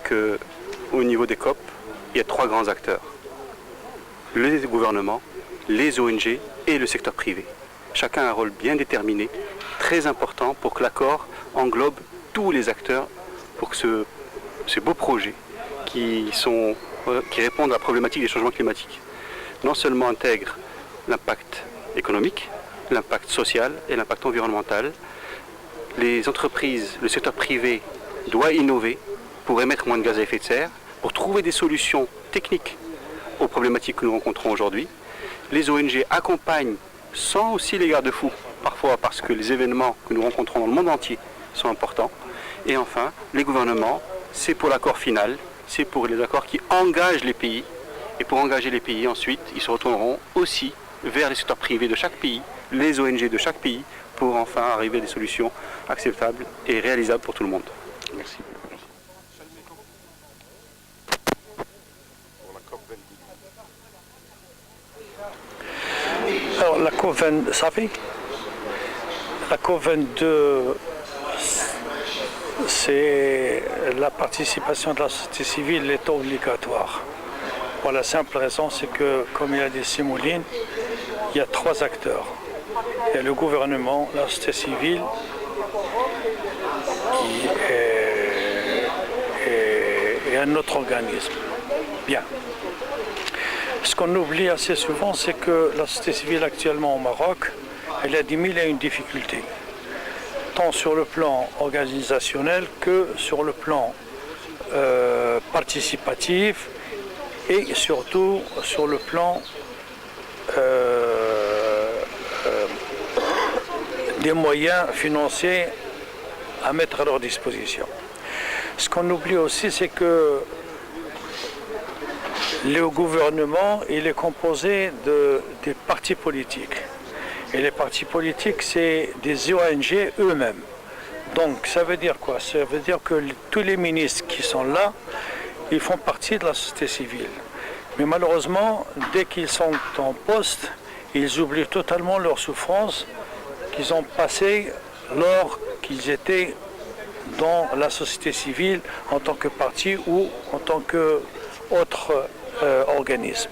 qu'au niveau des COP, il y a 3 grands acteurs. Les gouvernements, les ONG et le secteur privé. Chacun a un rôle bien déterminé, très important pour que l'accord englobe tous les acteurs pour que ces beaux projets qui répondent à la problématique des changements climatiques non seulement intègrent l'impact économique, l'impact social et l'impact environnemental. Les entreprises, le secteur privé doit innover pour émettre moins de gaz à effet de serre, pour trouver des solutions techniques aux problématiques que nous rencontrons aujourd'hui. Les ONG accompagnent sans aussi les garde-fous, parfois parce que les événements que nous rencontrons dans le monde entier sont importants. Et enfin, les gouvernements, c'est pour l'accord final, c'est pour les accords qui engagent les pays. Et pour engager les pays, ensuite, ils se retourneront aussi vers les secteurs privés de chaque pays, les ONG de chaque pays, pour enfin arriver à des solutions acceptables et réalisables pour tout le monde. Merci. Alors la COP22, ça fait la COP22, c'est la participation de la société civile est obligatoire. Pour la simple raison, c'est que, comme il a dit Simouline, il y a 3 acteurs. Il y a le gouvernement, la société civile et un autre organisme. Bien. Ce qu'on oublie assez souvent, c'est que la société civile actuellement au Maroc, elle a des mille et une difficultés, tant sur le plan organisationnel que sur le plan participatif et surtout sur le plan des moyens financiers à mettre à leur disposition. Ce qu'on oublie aussi, c'est que le gouvernement, il est composé des partis politiques. Et les partis politiques, c'est des ONG eux-mêmes. Donc, ça veut dire quoi? Ça veut dire que tous les ministres qui sont là, ils font partie de la société civile. Mais malheureusement, dès qu'ils sont en poste, ils oublient totalement leurs souffrances qu'ils ont passées lors qu'ils étaient dans la société civile en tant que parti ou en tant qu'autre organisme.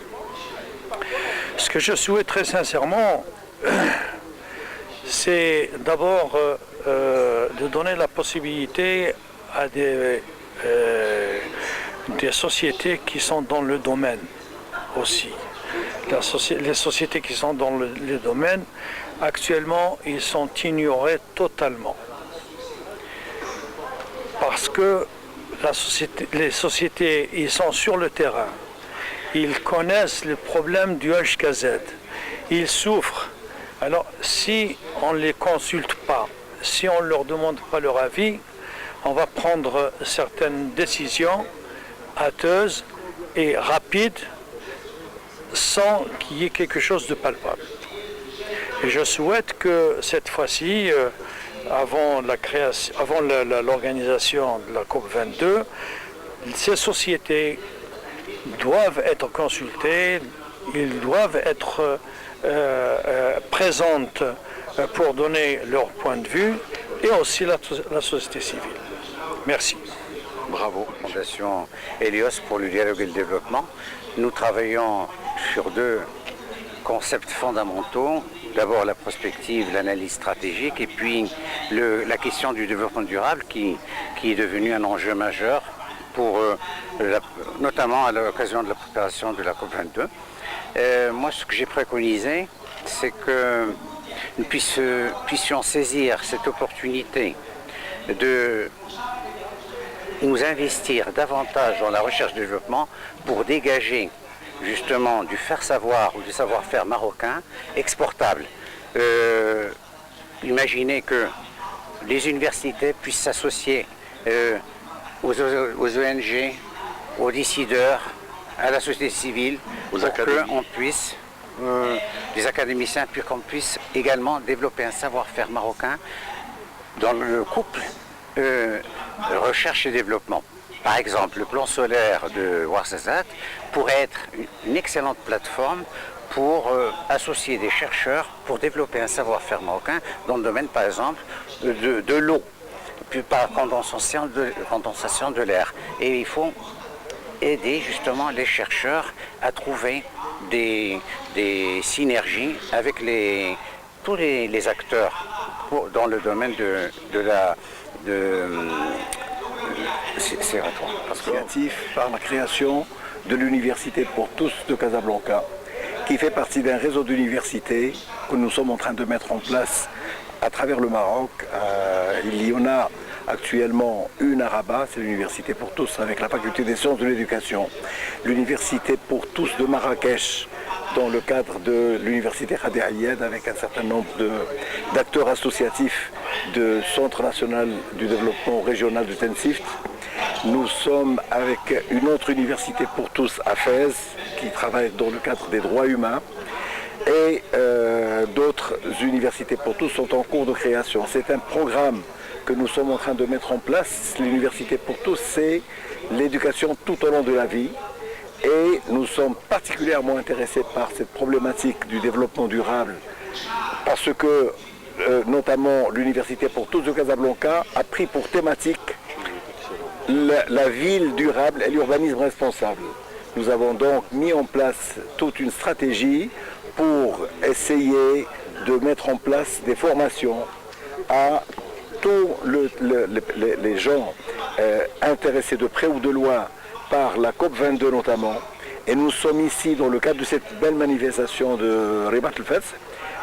Ce que je souhaite très sincèrement, c'est d'abord de donner la possibilité à des sociétés qui sont dans le domaine aussi. Les sociétés qui sont dans le domaine, actuellement, ils sont ignorés totalement. Parce que les sociétés, ils sont sur le terrain. Ils connaissent le problème du HKZ. Ils souffrent. Alors, si on ne les consulte pas, si on ne leur demande pas leur avis, on va prendre certaines décisions hâteuses et rapides sans qu'il y ait quelque chose de palpable. Et je souhaite que cette fois-ci, avant l'organisation de la COP22, ces sociétés doivent être consultées, ils doivent être présentes pour donner leur point de vue et aussi la société civile. Merci. Bravo, Fondation Helios pour le dialogue et le développement. Nous travaillons sur 2 concepts fondamentaux. D'abord la prospective, l'analyse stratégique et puis la question du développement durable qui est devenu un enjeu majeur pour notamment à l'occasion de la préparation de la COP22. Moi, ce que j'ai préconisé, c'est que nous puissions saisir cette opportunité de nous investir davantage dans la recherche et développement pour dégager justement du faire-savoir ou du savoir-faire marocain exportable. Imaginez que les universités puissent s'associer aux ONG, aux décideurs, à la société civile, pour qu'on puisse, les académiciens, puis qu'on puisse également développer un savoir-faire marocain dans le couple recherche et développement. Par exemple, le plan solaire de Ouarzazate pourrait être une excellente plateforme pour associer des chercheurs pour développer un savoir-faire marocain dans le domaine, par exemple, de l'eau. puis par condensation de l'air. Et il faut aider justement les chercheurs à trouver des synergies avec tous les acteurs dans le domaine c'est à toi. Créatif par la création de l'Université pour tous de Casablanca, qui fait partie d'un réseau d'universités que nous sommes en train de mettre en place à travers le Maroc. Il y en a actuellement une à Rabat, c'est l'Université pour tous avec la Faculté des sciences de l'éducation. L'Université pour tous de Marrakech, dans le cadre de l'Université Khadi Ayed, avec un certain nombre d'acteurs associatifs du Centre national du développement régional de Tensift. Nous sommes avec une autre université pour tous à Fès, qui travaille dans le cadre des droits humains. Et d'autres universités pour tous sont en cours de création. C'est un programme que nous sommes en train de mettre en place. L'Université pour tous, c'est l'éducation tout au long de la vie. Et nous sommes particulièrement intéressés par cette problématique du développement durable parce que, notamment, l'Université pour tous de Casablanca a pris pour thématique la ville durable et l'urbanisme responsable. Nous avons donc mis en place toute une stratégie pour essayer de mettre en place des formations à tous les gens intéressés de près ou de loin par la COP22 notamment. Et nous sommes ici dans le cadre de cette belle manifestation de Ribat el-Fès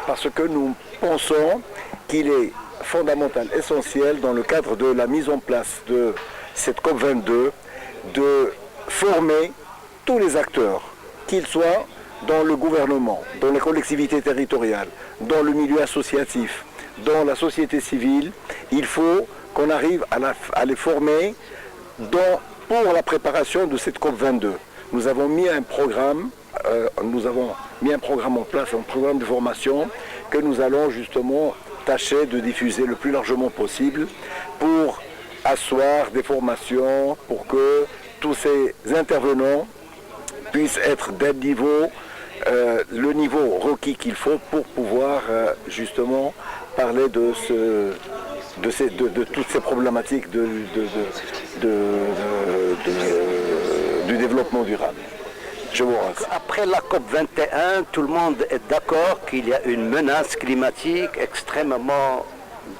parce que nous pensons qu'il est fondamental, essentiel dans le cadre de la mise en place de cette COP22 de former tous les acteurs, qu'ils soient dans le gouvernement, dans les collectivités territoriales, dans le milieu associatif, dans la société civile. Il faut qu'on arrive à les former pour la préparation de cette COP22. Nous avons mis un programme en place, un programme de formation que nous allons justement tâcher de diffuser le plus largement possible pour asseoir des formations, pour que tous ces intervenants puissent être d'un niveau, le niveau requis qu'il faut pour pouvoir justement parler de toutes ces problématiques du développement durable. Je vous remercie. Après la COP21, tout le monde est d'accord qu'il y a une menace climatique extrêmement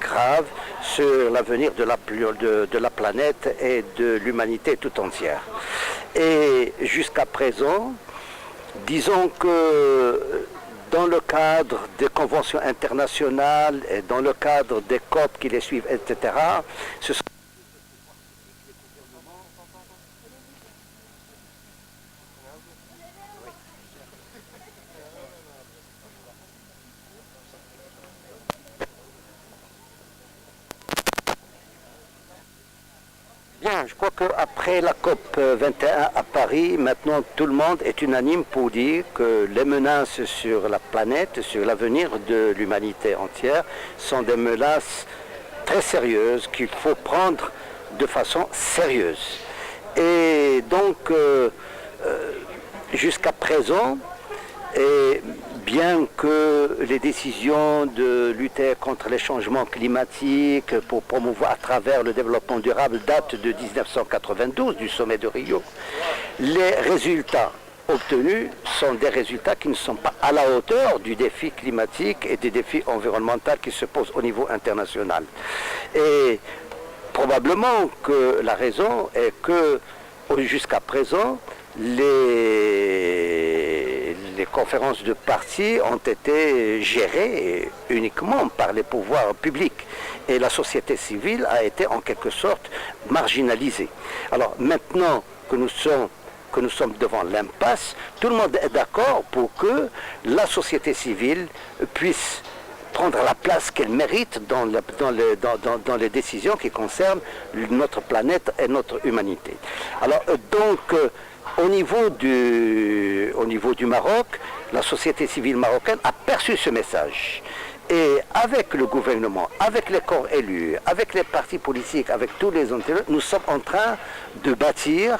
grave sur l'avenir de la planète et de l'humanité tout entière. Et jusqu'à présent, disons que dans le cadre des conventions internationales et dans le cadre des COP qui les suivent, etc., ce sont bien, je crois qu'après la COP 21 à Paris, maintenant tout le monde est unanime pour dire que les menaces sur la planète, sur l'avenir de l'humanité entière, sont des menaces très sérieuses qu'il faut prendre de façon sérieuse. Et donc, jusqu'à présent, et bien que les décisions de lutter contre les changements climatiques pour promouvoir à travers le développement durable datent de 1992, du sommet de Rio, les résultats obtenus sont des résultats qui ne sont pas à la hauteur du défi climatique et des défis environnementaux qui se posent au niveau international. Et probablement que la raison est que jusqu'à présent, les conférences de partis ont été gérées uniquement par les pouvoirs publics et la société civile a été en quelque sorte marginalisée. Alors maintenant que nous sommes devant l'impasse, tout le monde est d'accord pour que la société civile puisse prendre la place qu'elle mérite dans les décisions qui concernent notre planète et notre humanité. Alors donc, au niveau du Maroc, la société civile marocaine a perçu ce message. Et avec le gouvernement, avec les corps élus, avec les partis politiques, avec tous les intervenants, nous sommes en train de bâtir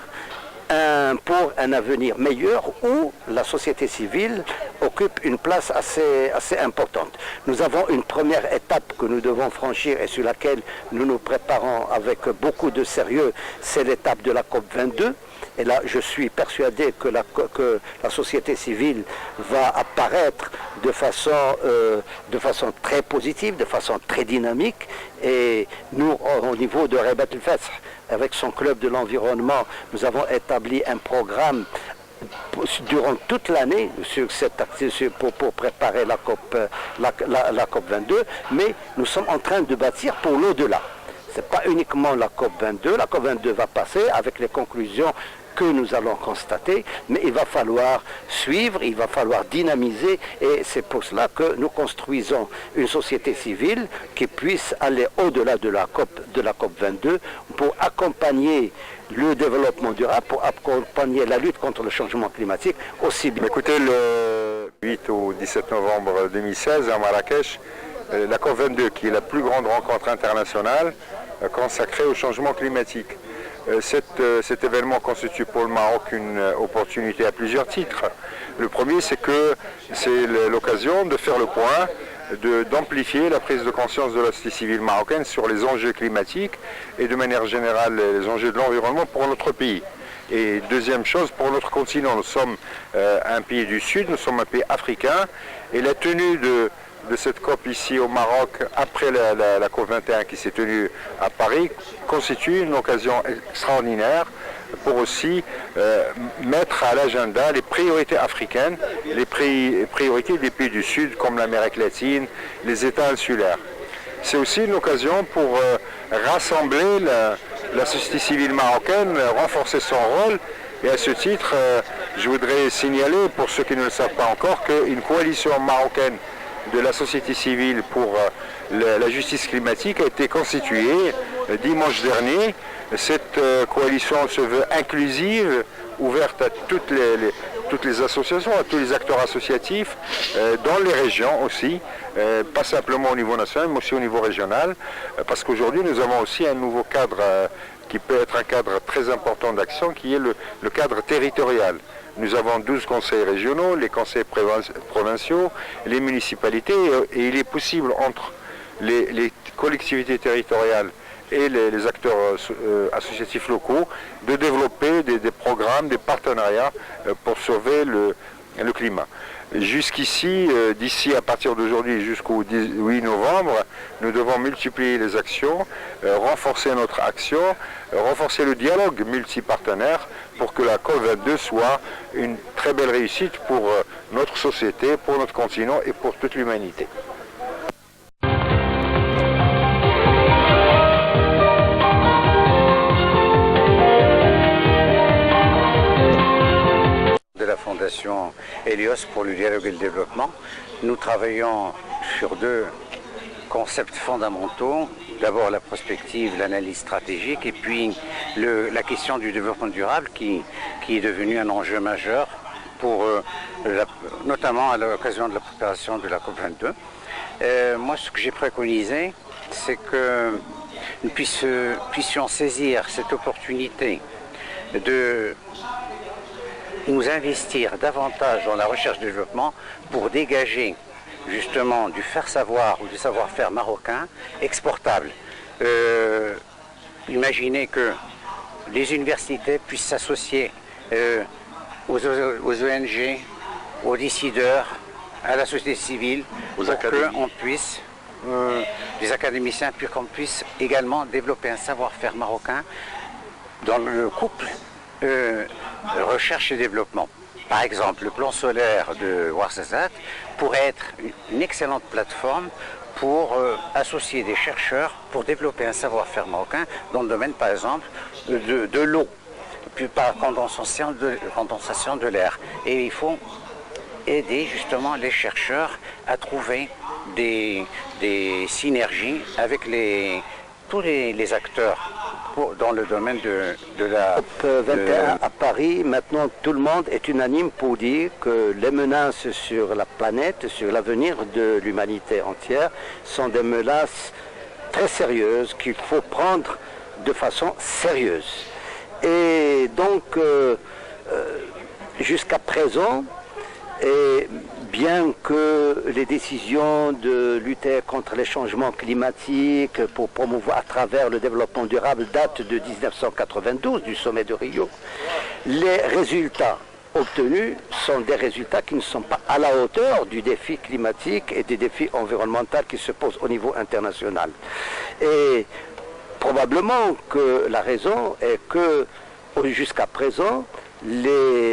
pour un avenir meilleur où la société civile occupe une place assez importante. Nous avons une première étape que nous devons franchir et sur laquelle nous nous préparons avec beaucoup de sérieux, c'est l'étape de la COP22. Et là, je suis persuadé que la société civile va apparaître de façon très positive, de façon très dynamique. Et nous, au niveau de Rabat el-Fath, avec son club de l'environnement, nous avons établi un programme durant toute l'année pour préparer la COP22, mais nous sommes en train de bâtir pour l'au-delà. Ce n'est pas uniquement la COP22, la COP22 va passer avec les conclusions que nous allons constater, mais il va falloir suivre, il va falloir dynamiser, et c'est pour cela que nous construisons une société civile qui puisse aller au-delà de la COP22 pour accompagner le développement durable, pour accompagner la lutte contre le changement climatique aussi bien. Écoutez, le 8 au 17 novembre 2016 à Marrakech, la COP22, qui est la plus grande rencontre internationale consacrée au changement climatique. Cet événement constitue pour le Maroc une opportunité à plusieurs titres. Le premier, c'est que c'est l'occasion de faire le point, d'amplifier la prise de conscience de la société civile marocaine sur les enjeux climatiques et de manière générale les enjeux de l'environnement pour notre pays. Et deuxième chose, pour notre continent, nous sommes un pays du Sud, nous sommes un pays africain, et la tenue de cette COP ici au Maroc, après la COP21 qui s'est tenue à Paris, constitue une occasion extraordinaire pour aussi mettre à l'agenda les priorités africaines, les priorités des pays du Sud comme l'Amérique latine, les États insulaires. C'est aussi une occasion pour rassembler la société civile marocaine, renforcer son rôle. Et à ce titre, je voudrais signaler, pour ceux qui ne le savent pas encore, qu'une coalition marocaine de la société civile pour la justice climatique a été constituée dimanche dernier. Cette coalition se veut inclusive, ouverte à toutes les associations, à tous les acteurs associatifs, dans les régions aussi, pas simplement au niveau national, mais aussi au niveau régional, parce qu'aujourd'hui nous avons aussi un nouveau cadre qui peut être un cadre très important d'action, qui est le cadre territorial. Nous avons 12 conseils régionaux, les conseils provinciaux, les municipalités, et il est possible entre les collectivités territoriales et les acteurs associatifs locaux de développer des programmes, des partenariats pour sauver le climat. Jusqu'ici, d'ici à partir d'aujourd'hui jusqu'au 8 novembre, nous devons multiplier les actions, renforcer notre action, renforcer le dialogue multipartenaire pour que la COP22 soit une très belle réussite pour notre société, pour notre continent et pour toute l'humanité. De la Fondation Helios pour le dialogue et le développement, nous travaillons sur deux concepts fondamentaux. D'abord la prospective, l'analyse stratégique, et puis la question du développement durable qui est devenu un enjeu majeur, notamment à l'occasion de la préparation de la COP22. Moi, ce que j'ai préconisé, c'est que nous puissions saisir cette opportunité de nous investir davantage dans la recherche-développement pour dégager justement du faire-savoir ou du savoir-faire marocain exportable. Imaginez que les universités puissent s'associer aux ONG, aux décideurs, à la société civile, pour qu'on puisse, les académiciens, puis qu'on puisse également développer un savoir-faire marocain dans le couple recherche et développement. Par exemple, le plan solaire de Ouarzazate pourrait être une excellente plateforme pour associer des chercheurs pour développer un savoir-faire marocain dans le domaine, par exemple, de l'eau, puis par condensation de l'air. Et il faut aider justement les chercheurs à trouver des synergies avec tous les acteurs dans le domaine de la... COP21 à Paris, maintenant tout le monde est unanime pour dire que les menaces sur la planète, sur l'avenir de l'humanité entière, sont des menaces très sérieuses qu'il faut prendre de façon sérieuse. Et Et donc, jusqu'à présent, et bien que les décisions de lutter contre les changements climatiques pour promouvoir à travers le développement durable datent de 1992, du sommet de Rio, les résultats obtenus sont des résultats qui ne sont pas à la hauteur du défi climatique et des défis environnementaux qui se posent au niveau international. Et probablement que la raison est que jusqu'à présent, les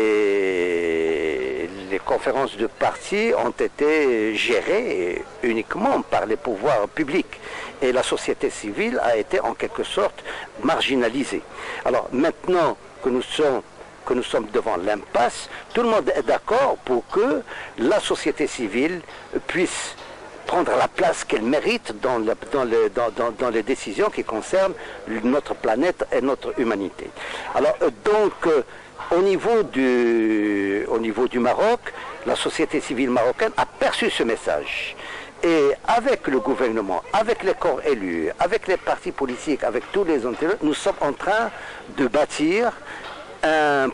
conférences de partis ont été gérées uniquement par les pouvoirs publics et la société civile a été en quelque sorte marginalisée. Alors maintenant que nous sommes devant l'impasse, tout le monde est d'accord pour que la société civile puisse prendre la place qu'elle mérite dans les décisions qui concernent notre planète et notre humanité. Alors donc, au niveau du Maroc, la société civile marocaine a perçu ce message. Et avec le gouvernement, avec les corps élus, avec les partis politiques, avec tous les entités, nous sommes en train de bâtir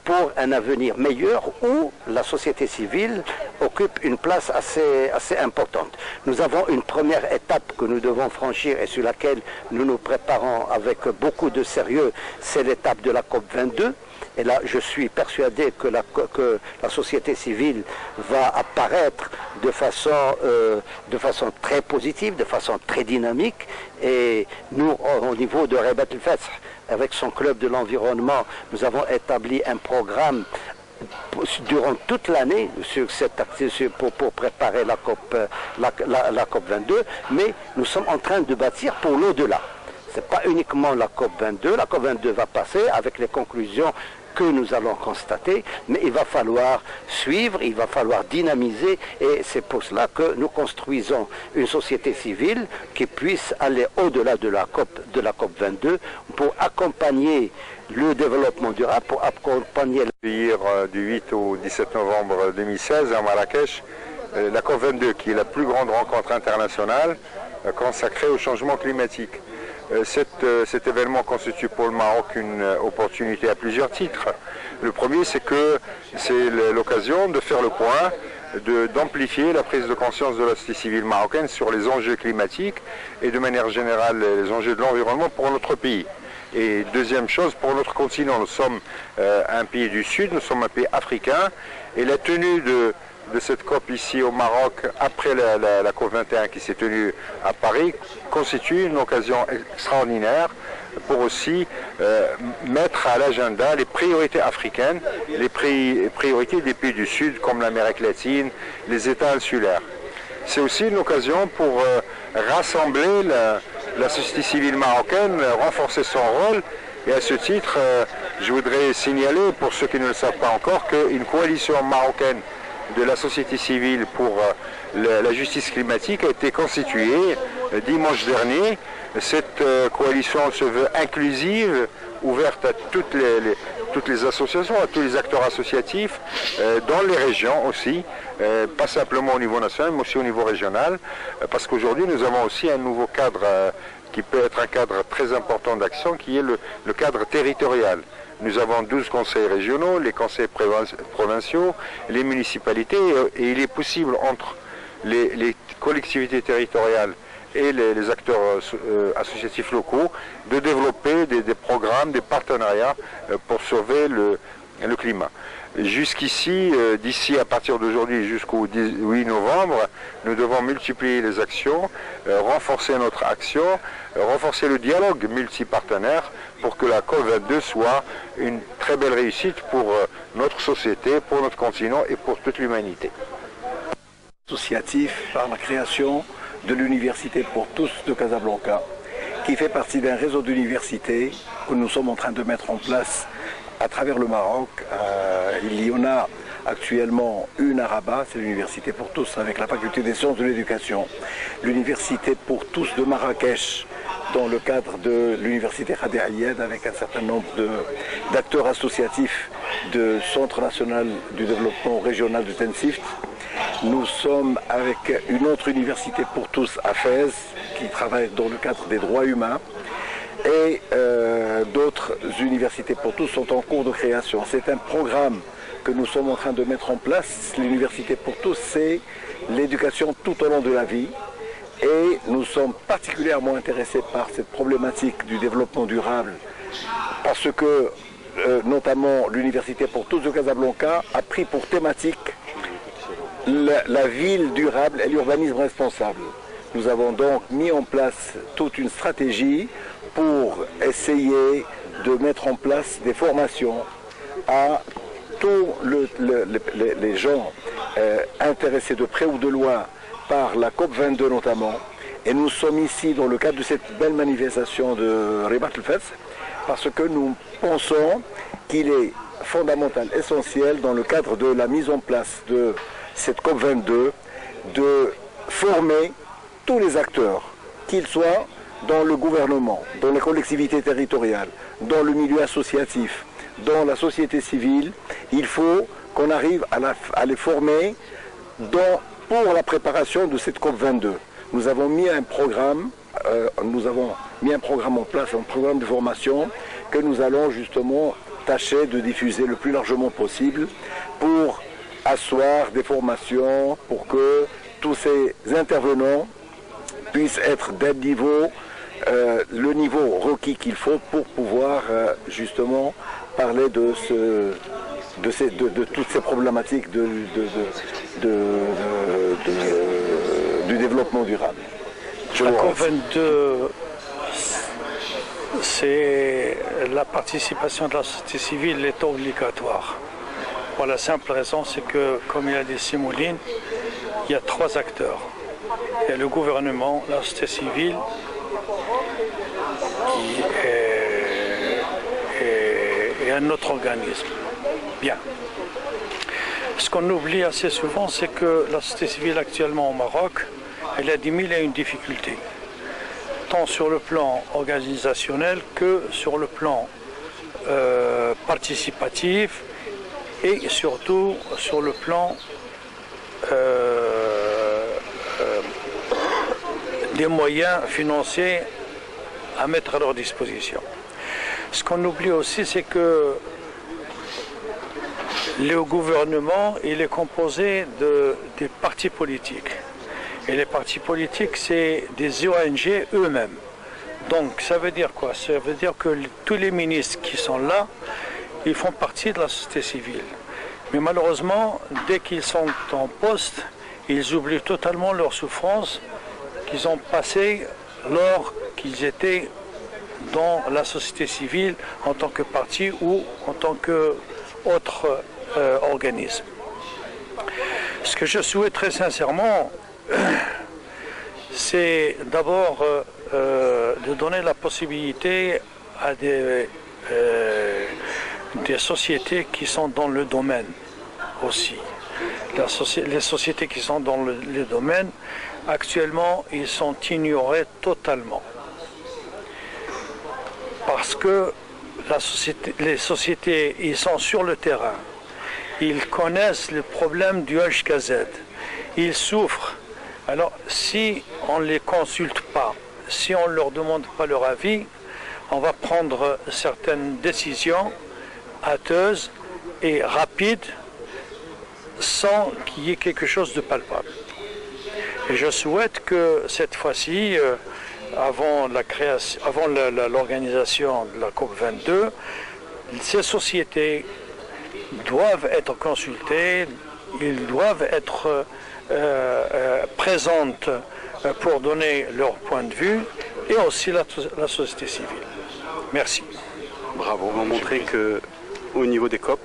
pour un avenir meilleur où la société civile occupe une place assez importante. Nous avons une première étape que nous devons franchir et sur laquelle nous nous préparons avec beaucoup de sérieux, c'est l'étape de la COP22. Et là, je suis persuadé que la société civile va apparaître de façon très positive, de façon très dynamique. Et nous, au niveau de Rabat El Fath, avec son club de l'environnement, nous avons établi un programme durant toute l'année pour préparer la COP22, mais nous sommes en train de bâtir pour l'au-delà. Ce n'est pas uniquement la COP22, la COP22 va passer avec les conclusions que nous allons constater, mais il va falloir suivre, il va falloir dynamiser, et c'est pour cela que nous construisons une société civile qui puisse aller au-delà de la COP22 pour accompagner le développement durable, pour accompagner... Hier, du 8 au 17 novembre 2016 à Marrakech, la COP22, qui est la plus grande rencontre internationale consacrée au changement climatique. Cet événement constitue pour le Maroc une opportunité à plusieurs titres. Le premier, c'est que c'est l'occasion de faire le point, d'amplifier la prise de conscience de la société civile marocaine sur les enjeux climatiques et de manière générale les enjeux de l'environnement pour notre pays. Et deuxième chose, pour notre continent, nous sommes un pays du Sud, nous sommes un pays africain, et la tenue de cette COP ici au Maroc, après la COP21 qui s'est tenue à Paris, constitue une occasion extraordinaire pour aussi mettre à l'agenda les priorités africaines, les priorités des pays du Sud comme l'Amérique latine, les États insulaires. C'est aussi une occasion pour rassembler la société civile marocaine, renforcer son rôle. Et à ce titre, je voudrais signaler, pour ceux qui ne le savent pas encore, qu'une coalition marocaine de la société civile pour la justice climatique a été constituée dimanche dernier. Cette coalition se veut inclusive, ouverte à toutes les associations, à tous les acteurs associatifs, dans les régions aussi, pas simplement au niveau national, mais aussi au niveau régional, parce qu'aujourd'hui nous avons aussi un nouveau cadre qui peut être un cadre très important d'action, qui est le cadre territorial. Nous avons 12 conseils régionaux, les conseils provinciaux, les municipalités, et il est possible entre les collectivités territoriales et les acteurs associatifs locaux de développer des programmes, des partenariats pour sauver le climat. Jusqu'ici, d'ici à partir d'aujourd'hui jusqu'au 8 novembre, nous devons multiplier les actions, renforcer notre action, renforcer le dialogue multipartenaire pour que la COP22 soit une très belle réussite pour notre société, pour notre continent et pour toute l'humanité. Associatif par la création de l'Université pour tous de Casablanca, qui fait partie d'un réseau d'universités que nous sommes en train de mettre en place à travers le Maroc. Il y en a actuellement une à Rabat, c'est l'Université pour tous avec la faculté des sciences de l'éducation. L'Université pour tous de Marrakech dans le cadre de l'Université Khadi Ayed avec un certain nombre d'acteurs associatifs du Centre national du développement régional de Tensift. Nous sommes avec une autre université pour tous à Fès qui travaille dans le cadre des droits humains. et d'autres universités pour tous sont en cours de création. C'est un programme que nous sommes en train de mettre en place. L'université pour tous, c'est l'éducation tout au long de la vie. Et nous sommes particulièrement intéressés par cette problématique du développement durable parce que notamment l'Université pour tous de Casablanca a pris pour thématique la ville durable et l'urbanisme responsable. Nous avons donc mis en place toute une stratégie pour essayer de mettre en place des formations à tous les gens intéressés de près ou de loin par la COP22 notamment. Et nous sommes ici dans le cadre de cette belle manifestation de Ribat el-Fes parce que nous pensons qu'il est fondamental, essentiel dans le cadre de la mise en place de cette COP22 de former tous les acteurs, qu'ils soient dans le gouvernement, dans les collectivités territoriales, dans le milieu associatif, dans la société civile. Il faut qu'on arrive à les former pour la préparation de cette COP22. Nous avons mis un programme en place, un programme de formation que nous allons justement tâcher de diffuser le plus largement possible pour asseoir des formations, pour que tous ces intervenants puissent être d'un niveau, le niveau requis qu'il faut pour pouvoir justement parler de toutes ces problématiques du développement durable. La COP22, c'est la participation de la société civile est obligatoire. Pour la simple raison, c'est que, comme il a dit Simouline, il y a 3 acteurs. Il y a le gouvernement, la société civile et un autre organisme. Bien. Ce qu'on oublie assez souvent, c'est que la société civile actuellement au Maroc, elle a 10 000 et une difficultés, tant sur le plan organisationnel que sur le plan participatif et surtout sur le plan des moyens financiers à mettre à leur disposition. Ce qu'on oublie aussi, c'est que le gouvernement, il est composé des partis politiques. Et les partis politiques, c'est des ONG eux-mêmes. Donc ça veut dire quoi? Ça veut dire que tous les ministres qui sont là, ils font partie de la société civile. Mais malheureusement, dès qu'ils sont en poste, ils oublient totalement leurs souffrances qu'ils ont passées lors qu'ils étaient dans la société civile en tant que parti ou en tant qu'autre organisme. Ce que je souhaite très sincèrement, c'est d'abord de donner la possibilité à des sociétés qui sont dans le domaine aussi. Les sociétés qui sont dans le domaine, actuellement, ils sont ignorés totalement. Parce que les sociétés, ils sont sur le terrain. Ils connaissent le problème du HKZ. Ils souffrent. Alors, si on ne les consulte pas, si on ne leur demande pas leur avis, on va prendre certaines décisions hâteuses et rapides sans qu'il y ait quelque chose de palpable. Et je souhaite que cette fois-ci, avant l'organisation de la COP22, ces sociétés doivent être consultées, ils doivent être présentes pour donner leur point de vue et aussi la société civile. Merci. Bravo. On va montrer qu'au niveau des COP,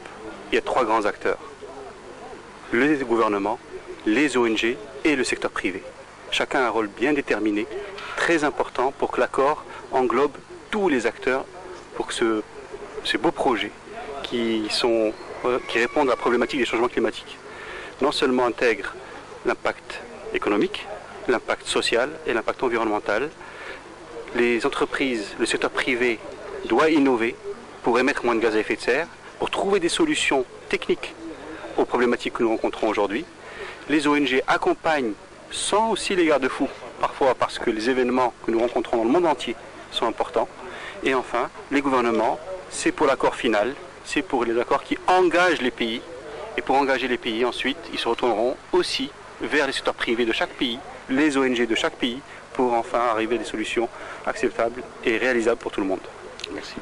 il y a 3 grands acteurs. Le gouvernement, les ONG et le secteur privé. Chacun a un rôle bien déterminé, très important pour que l'accord englobe tous les acteurs pour que ces beaux projets qui répondent à la problématique des changements climatiques non seulement intègrent l'impact économique, l'impact social et l'impact environnemental. Les entreprises, le secteur privé doit innover pour émettre moins de gaz à effet de serre, pour trouver des solutions techniques aux problématiques que nous rencontrons aujourd'hui. Les ONG accompagnent sans aussi les garde-fous, parfois parce que les événements que nous rencontrons dans le monde entier sont importants. Et enfin, les gouvernements, c'est pour l'accord final, c'est pour les accords qui engagent les pays. Et pour engager les pays, ensuite, ils se retourneront aussi vers les secteurs privés de chaque pays, les ONG de chaque pays, pour enfin arriver à des solutions acceptables et réalisables pour tout le monde. Merci.